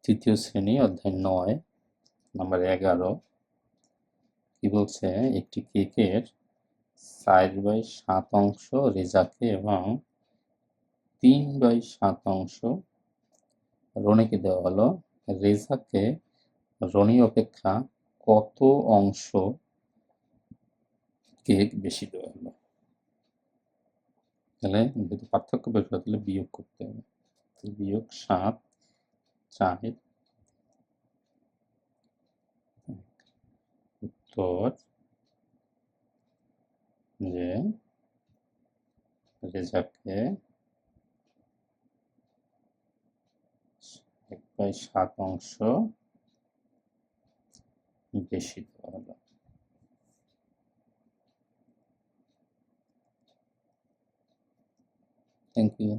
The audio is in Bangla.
তৃতীয় শ্রেণী অধ্যায় ৯ নাম্বার 11 কি বলছে, একটি কেকের 4/7 অংশ রেজাকে এবং 3/7 অংশ রনিকে দেওয়া হলো। রেজাকে রনি অপেক্ষা কত অংশ কেক বেশি দেওয়া হলো? তাহলে যদি পার্থক্য বের করতে হলে বিয়োগ করতে হবে। বিয়োগ 7, 4। উত্তর যে রেজাকে 1/7 অংশ বেশি দেওয়া হলো। Thank you.